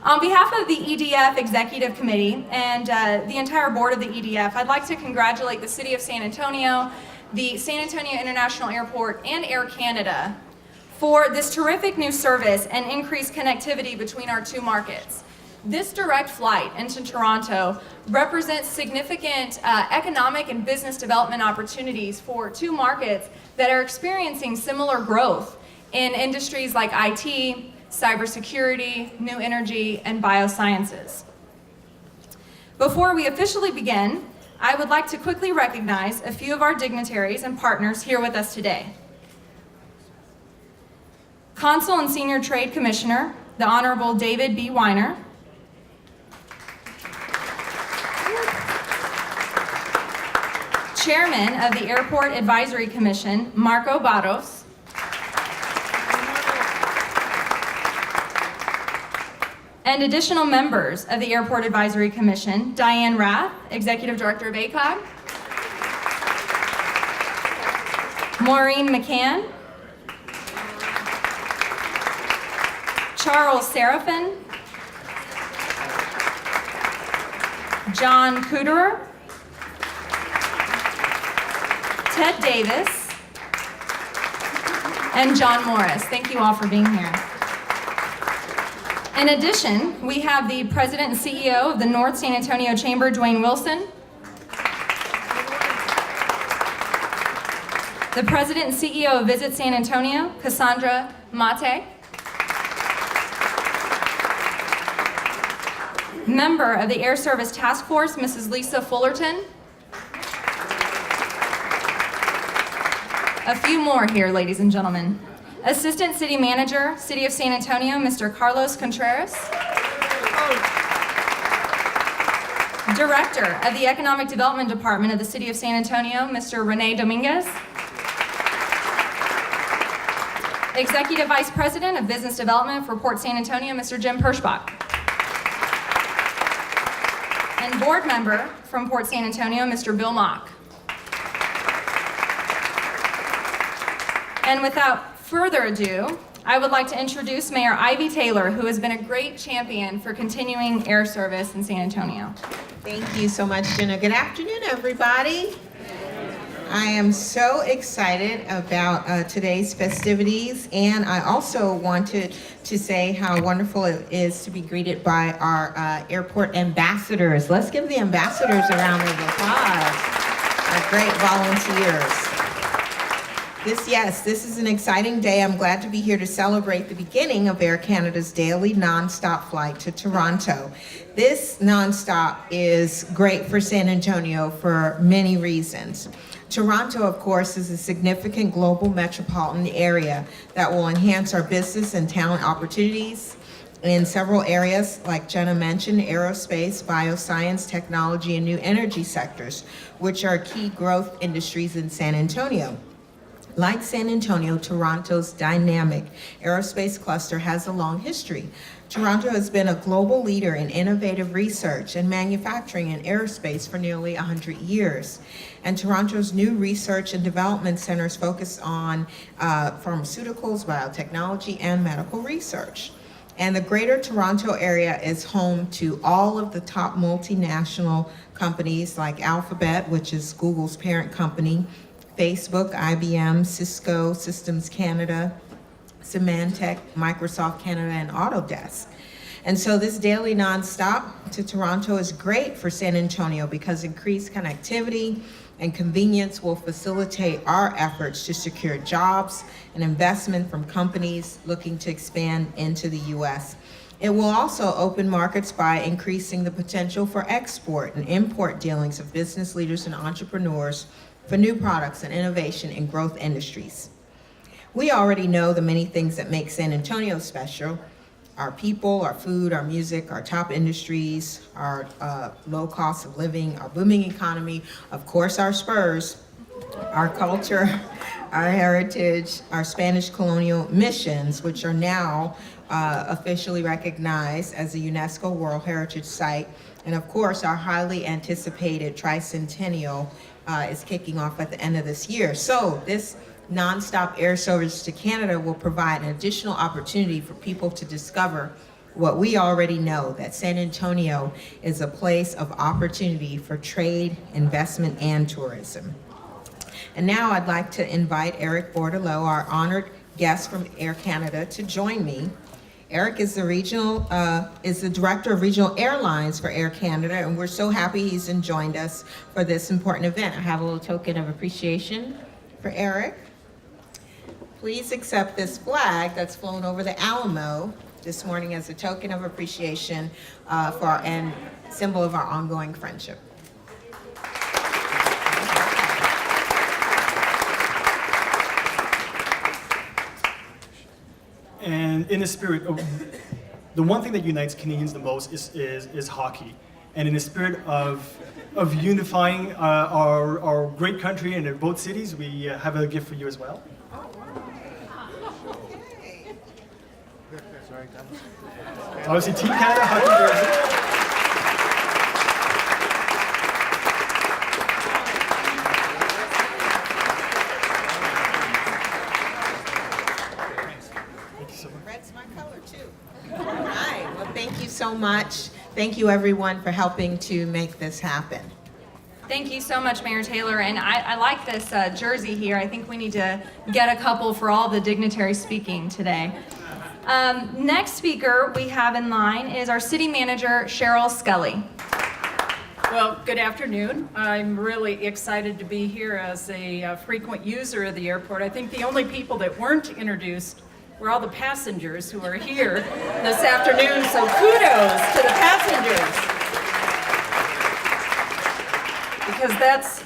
On behalf of the EDF Executive Committee and the entire board of the EDF, I'd like to congratulate the City of San Antonio, the San Antonio International Airport, and Air Canada for this terrific new service and increased connectivity between our two markets. This direct flight into Toronto represents significant economic and business development opportunities for two markets that are experiencing similar growth in industries like IT, cybersecurity, new energy, and biosciences. Before we officially begin, I would like to quickly recognize a few of our dignitaries and partners here with us today. Consul and Senior Trade Commissioner, the Honorable David B. Weiner. Chairman of the Airport Advisory Commission, Marco Barros. And additional members of the Airport Advisory Commission, Diane Rath, Executive Director of ACOG. Maureen McCann. Charles Seraphin. John Kuderer. Ted Davis, and John Morris. Thank you all for being here. In addition, we have the President and CEO of the North San Antonio Chamber, Dwayne Wilson, the President and CEO of Visit San Antonio, Cassandra Mate, member of the Air Service Task Force, Mrs. Lisa Fullerton. A few more here, ladies and gentlemen. Assistant City Manager, City of San Antonio, Mr. Carlos Contreras. Director of the Economic Development Department of the City of San Antonio, Mr. Rene Dominguez. Executive Vice President of Business Development for Port San Antonio, Mr. Jim Perschbach. And board member from Port San Antonio, Mr. Bill Mock. And without further ado, I would like to introduce Mayor Ivy Taylor, who has been a great champion for continuing air service in San Antonio. Thank you so much, Jenna. Good afternoon, everybody. I am so excited about today's festivities, and I also wanted to say how wonderful it is to be greeted by our airport ambassadors. Let's give the ambassadors a round of applause. Our great volunteers. This is an exciting day. I'm glad to be here to celebrate the beginning of Air Canada's daily nonstop flight to Toronto. This nonstop is great for San Antonio for many reasons. Toronto, of course, is a significant global metropolitan area that will enhance our business and talent opportunities in several areas, like Jenna mentioned, aerospace, bioscience, technology, and new energy sectors, which are key growth industries in San Antonio. Like San Antonio, Toronto's dynamic aerospace cluster has a long history. Toronto has been a global leader in innovative research and manufacturing in aerospace for nearly 100 years. And Toronto's new research and development centers focus on pharmaceuticals, biotechnology, and medical research. And the Greater Toronto area is home to all of the top multinational companies like Alphabet, which is Google's parent company, Facebook, IBM, Cisco, Systems Canada, Symantec, Microsoft Canada, and Autodesk. And so this daily nonstop to Toronto is great for San Antonio because increased connectivity and convenience will facilitate our efforts to secure jobs and investment from companies looking to expand into the U.S. It will also open markets by increasing the potential for export and import dealings of business leaders and entrepreneurs for new products and innovation in growth industries. We already know the many things that make San Antonio special: our people, our food, our music, our top industries, our low cost of living, our booming economy, of course our Spurs, our culture, our heritage, our Spanish colonial missions, which are now officially recognized as a UNESCO World Heritage Site, and of course our highly anticipated tricentennial is kicking off at the end of this year. So this nonstop air service to Canada will provide an additional opportunity for people to discover what we already know, that San Antonio is a place of opportunity for trade, investment, and tourism. And now I'd like to invite Eric Bordelot, our honored guest from Air Canada, to join me. Eric is the Director of Regional Airlines for Air Canada, and we're so happy he's joined us for this important event. I have a little token of appreciation for Eric. Please accept this flag that's flown over the Alamo this morning as a token of appreciation and symbol of our ongoing friendship. And in the spirit of the one thing that unites Canadians the most is hockey. And in the spirit of unifying our great country and both cities, we have a gift for you as well. Obviously, Team Canada hockey jersey. Red's my color too. All right, well, thank you so much. Thank you everyone for helping to make this happen. Thank you so much, Mayor Taylor, and I like this jersey here. I think we need to get a couple for all the dignitaries speaking today. Next speaker we have in line is our City Manager, Cheryl Scully. Well, good afternoon. I'm really excited to be here as a frequent user of the airport. I think the only people that weren't introduced were all the passengers who are here this afternoon, so kudos to the passengers. Because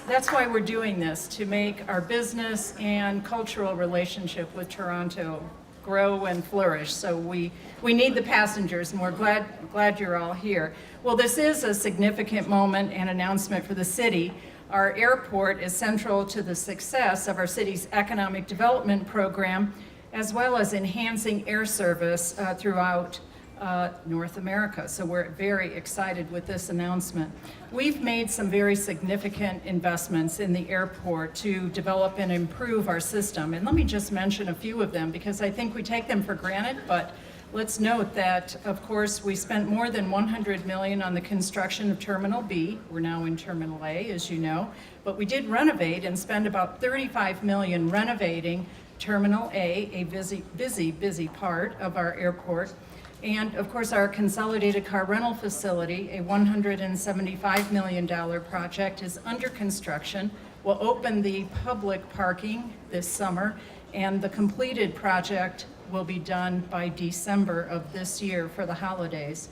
that's why we're doing this, to make our business and cultural relationship with Toronto grow and flourish. So we need the passengers, and we're glad you're all here. Well, this is a significant moment and announcement for the city. Our airport is central to the success of our city's economic development program, as well as enhancing air service throughout North America. So we're very excited with this announcement. We've made some very significant investments in the airport to develop and improve our system. And let me just mention a few of them because I think we take them for granted, but let's note that, of course, we spent more than $100 million on the construction of Terminal B. We're now in Terminal A, as you know, but we did renovate and spend about $35 million renovating Terminal A, a busy part of our airport. And of course, our consolidated car rental facility, a $175 million project, is under construction. We'll open the public parking this summer, and the completed project will be done by December of this year for the holidays.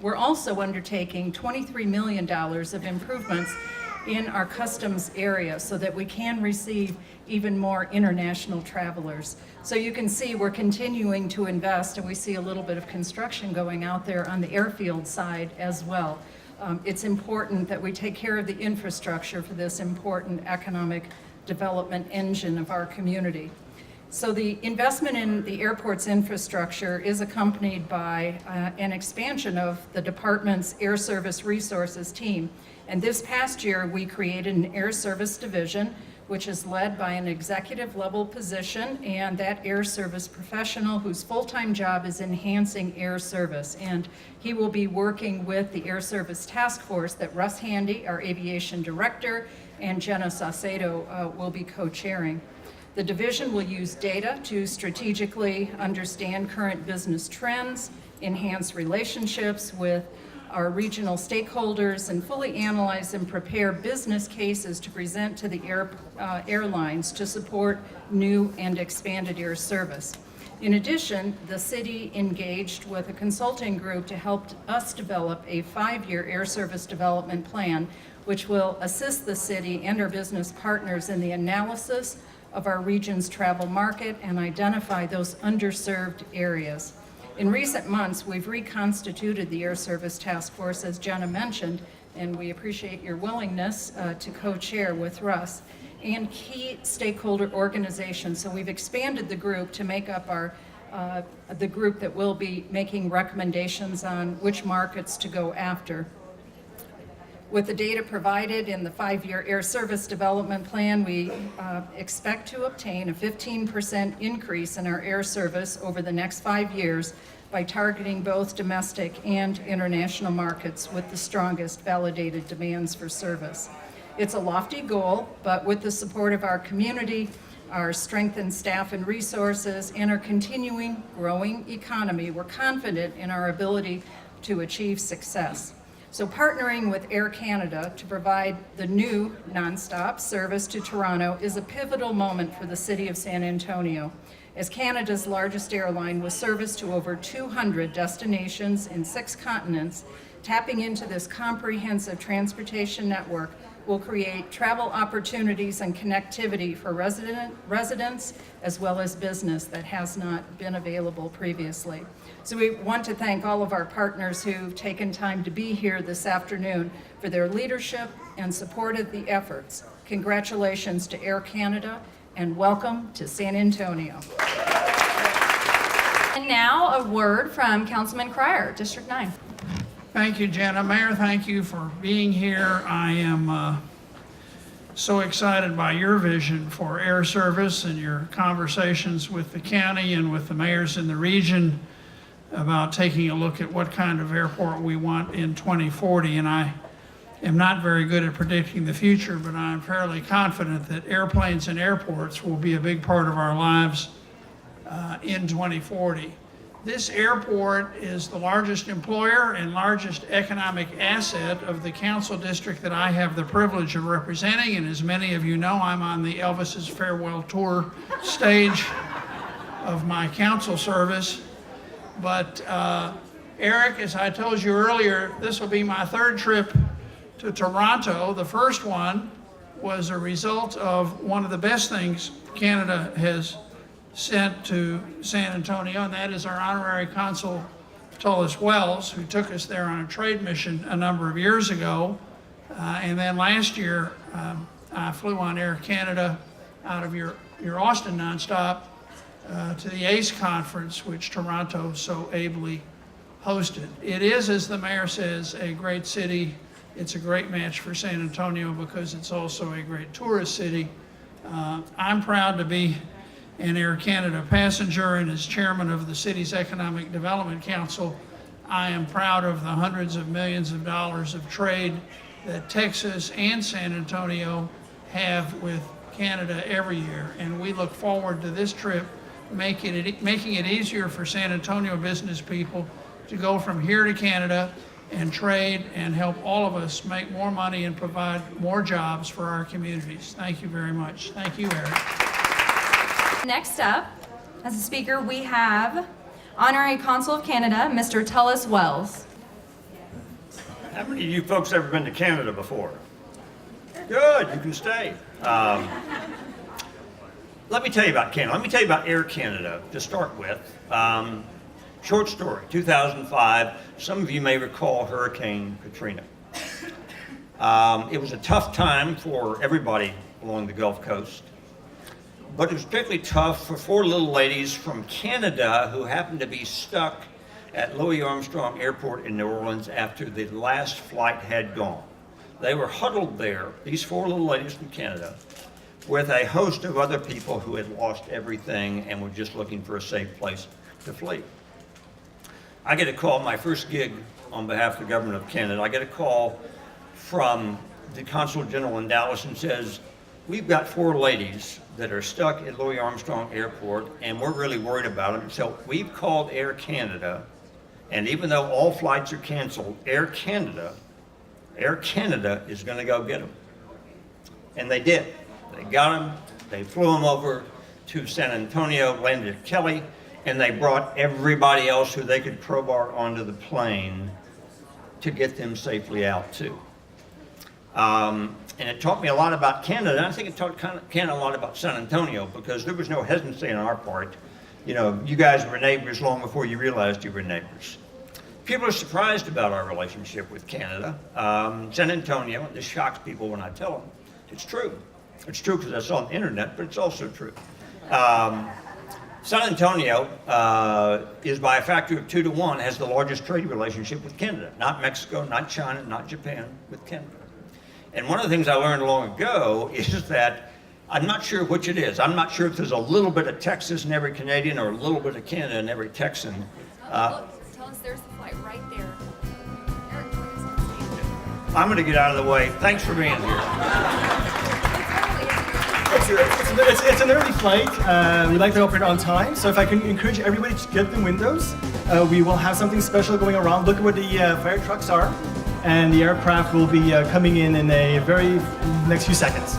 We're also undertaking $23 million of improvements in our customs area so that we can receive even more international travelers. So you can see we're continuing to invest, and we see a little bit of construction going out there on the airfield side as well. It's important that we take care of the infrastructure for this important economic development engine of our community. So the investment in the airport's infrastructure is accompanied by an expansion of the department's air service resources team. And this past year, we created an air service division, which is led by an executive level position, and that air service professional whose full-time job is enhancing air service. And he will be working with the air service task force that Russ Handy, our aviation director, and Jenna Saucedo will be co-chairing. The division will use data to strategically understand current business trends, enhance relationships with our regional stakeholders, and fully analyze and prepare business cases to present to the airlines to support new and expanded air service. In addition, the city engaged with a consulting group to help us develop a 5-year air service development plan, which will assist the city and our business partners in the analysis of our region's travel market and identify those underserved areas. In recent months, we've reconstituted the Air Service Task Force, as Jenna mentioned, and we appreciate your willingness to co-chair with Russ, and key stakeholder organizations. So we've expanded the group to make up the group that will be making recommendations on which markets to go after. With the data provided in the 5-year Air Service Development Plan, we expect to obtain a 15% increase in our air service over the next 5 years by targeting both domestic and international markets with the strongest validated demands for service. It's a lofty goal, but with the support of our community, our strengthened staff and resources, and our continuing growing economy, we're confident in our ability to achieve success. So partnering with Air Canada to provide the new nonstop service to Toronto is a pivotal moment for the city of San Antonio. As Canada's largest airline with service to over 200 destinations in 6 continents, tapping into this comprehensive transportation network will create travel opportunities and connectivity for residents as well as business that has not been available previously. So we want to thank all of our partners who've taken time to be here this afternoon for their leadership and support of the efforts. Congratulations to Air Canada and welcome to San Antonio. And now a word from Councilman Cryer, District 9. Thank you, Jenna. Mayor, thank you for being here. I am so excited by your vision for air service and your conversations with the county and with the mayors in the region about taking a look at what kind of airport we want in 2040. And I am not very good at predicting the future, but I'm fairly confident that airplanes and airports will be a big part of our lives in 2040. This airport is the largest employer and largest economic asset of the council district that I have the privilege of representing. And as many of you know, I'm on the Elvis's Farewell Tour stage of my council service. But Eric, as I told you earlier, this will be my 3rd trip to Toronto. The first one was a result of one of the best things Canada has sent to San Antonio, and that is our honorary consul, Tullis Wells, who took us there on a trade mission a number of years ago. And then last year, I flew on Air Canada out of your Austin nonstop to the ACE conference, which Toronto so ably hosted. It is, as the mayor says, a great city. It's a great match for San Antonio because it's also a great tourist city. I'm proud to be an Air Canada passenger, and as chairman of the city's Economic Development Council, I am proud of the hundreds of millions of dollars of trade that Texas and San Antonio have with Canada every year. And we look forward to this trip making it easier for San Antonio business people to go from here to Canada and trade and help all of us make more money and provide more jobs for our communities. Thank you very much. Thank you, Eric. Next up, as a speaker, we have Honorary Consul of Canada, Mr. Tullis Wells. How many of you folks ever been to Canada before? Good, you can stay. Let me tell you about Canada. Let me tell you about Air Canada to start with. Short story, 2005, some of you may recall Hurricane Katrina. It was a tough time for everybody along the Gulf Coast. But it was particularly tough for 4 little ladies from Canada who happened to be stuck at Louis Armstrong Airport in New Orleans after the last flight had gone. They were huddled there, these 4 little ladies from Canada, with a host of other people who had lost everything and were just looking for a safe place to flee. I get a call, my first gig on behalf of the government of Canada, I get a call from the Consul General in Dallas and says, we've got 4 ladies that are stuck at Louis Armstrong Airport, and we're really worried about them. So we've called Air Canada, and even though all flights are canceled, Air Canada is going to go get them. And they did. They got them. They flew them over to San Antonio, landed at Kelly, and they brought everybody else who they could crowbar onto the plane to get them safely out too. And it taught me a lot about Canada, and I think it taught Canada a lot about San Antonio, because there was no hesitancy on our part. You know, you guys were neighbors long before you realized you were neighbors. People are surprised about our relationship with Canada. San Antonio, and this shocks people when I tell them, it's true. It's true because I saw on the internet, but it's also true. San Antonio is by a factor of 2 to 1, has the largest trade relationship with Canada. Not Mexico, not China, not Japan, with Canada. And one of the things I learned long ago is that I'm not sure which it is. I'm not sure if there's a little bit of Texas in every Canadian or a little bit of Canada in every Texan. Look, tell us there's the flight right there. Eric, join us on stage. I'm going to get out of the way. Thanks for being here. It's an early flight. We like to operate on time, so if I can encourage everybody to get the windows, we will have something special going around. Look at where the fire trucks are, and the aircraft will be coming in a very next few seconds.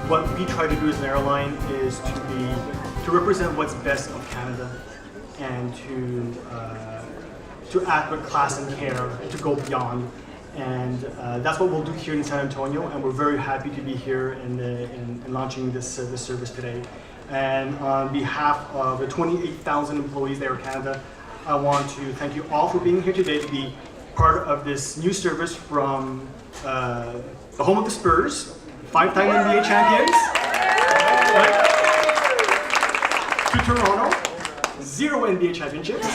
What we try to do as an airline is to represent what's best of Canada and to act with class and care and to go beyond. And that's what we'll do here in San Antonio, and we're very happy to be here in launching this service today. And on behalf of the 28,000 employees at Air Canada, I want to thank you all for being here today to be part of this new service from the home of the Spurs, 5-time NBA champions, right, to Toronto, 0 NBA championships.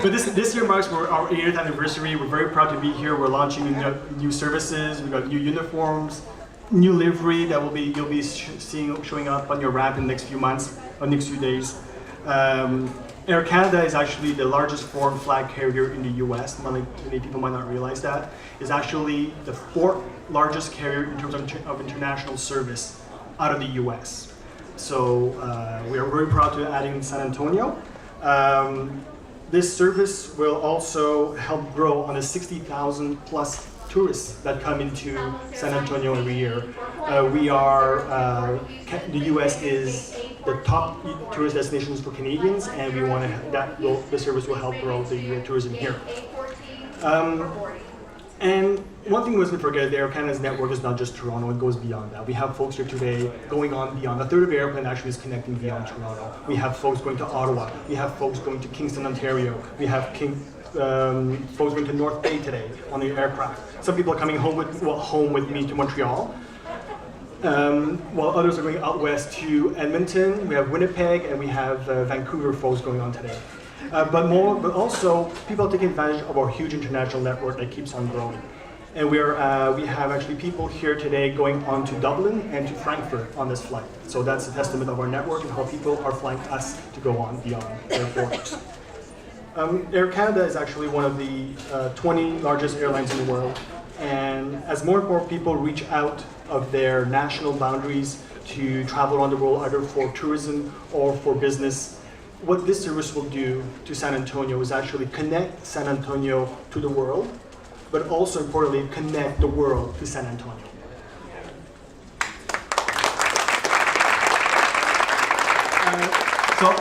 But this year marks our 8th anniversary. We're very proud to be here. We're launching new services. We've got new uniforms, new livery that you'll be showing up on your ramp in the next few months, or next few days. Air Canada is actually the largest foreign flag carrier in the U.S. Many people might not realize that. It's actually the 4th largest carrier in terms of international service out of the U.S. So we are very proud to add in San Antonio. This service will also help grow on the 60,000 plus tourists that come into San Antonio every year. The U.S. is the top tourist destinations for Canadians, and we want the service will help grow the tourism here. And one thing we mustn't forget, the Air Canada's network is not just Toronto, it goes beyond that. We have folks here today going on beyond. A third of the airplane actually is connecting beyond Toronto. We have folks going to Ottawa. We have folks going to Kingston, Ontario. We have folks going to North Bay today on the aircraft. Some people are coming home with me to Montreal, while others are going out west to Edmonton. We have Winnipeg, and we have Vancouver folks going on today. But also people are taking advantage of our huge international network that keeps on growing. And we have actually people here today going on to Dublin and to Frankfurt on this flight. So that's a testament of our network and how people are flying us to go on beyond their borders. Air Canada is actually one of the 20 largest airlines in the world. And as more and more people reach out of their national boundaries to travel around the world, either for tourism or for business, what this service will do to San Antonio is actually connect San Antonio to the world, but also importantly, connect the world to San Antonio. So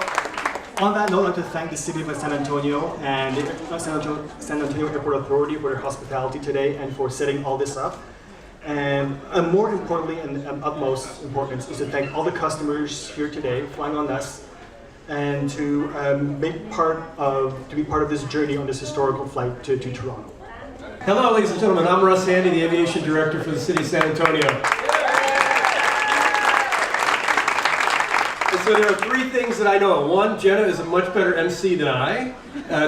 on that note, I'd like to thank the City of San Antonio and the San Antonio Airport Authority for their hospitality today and for setting all this up. And more importantly, and utmost importance, is to thank all the customers here today flying on us, and to be part of this journey on this historical flight to Toronto. Hello, ladies and gentlemen. I'm Russ Handy, the Aviation Director for the City of San Antonio. And so there are 3 things that I know. 1, Jenna is a much better MC than I.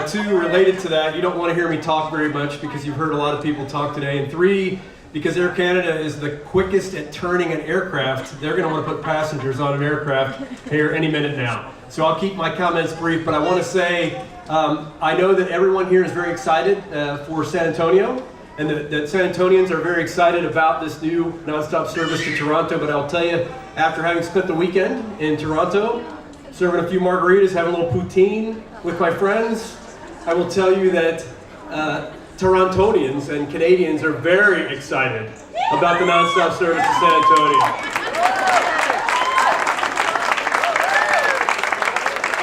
2, related to that, you don't want to hear me talk very much because you've heard a lot of people talk today. And 3, because Air Canada is the quickest at turning an aircraft, they're going to want to put passengers on an aircraft here any minute now. So I'll keep my comments brief, but I want to say I know that everyone here is very excited for San Antonio. and that San Antonians are very excited about this new nonstop service to Toronto. But I'll tell you, after having spent the weekend in Toronto, serving a few margaritas, having a little poutine with my friends, I will tell you that Torontonians and Canadians are very excited about the nonstop service to San Antonio.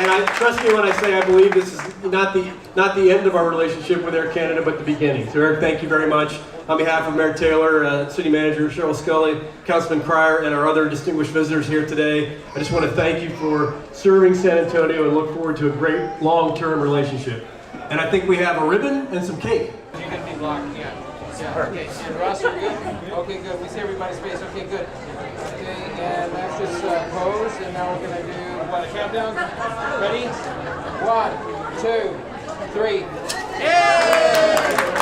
And trust me when I say I believe this is not the end of our relationship with Air Canada, but the beginning. So Eric, thank you very much. On behalf of Mayor Taylor, City Manager Cheryl Scully, Councilman Cryer, and our other distinguished visitors here today, I just want to thank you for serving San Antonio and look forward to a great long-term relationship. And I think we have a ribbon and some cake. You're going to be blocked, yeah. Okay, and Ross, you're good? Okay, good. We see everybody's face. Okay, good. Okay, and let's just pose, and now we're going to do, what, a countdown? Ready? 1, 2, 3. Yay!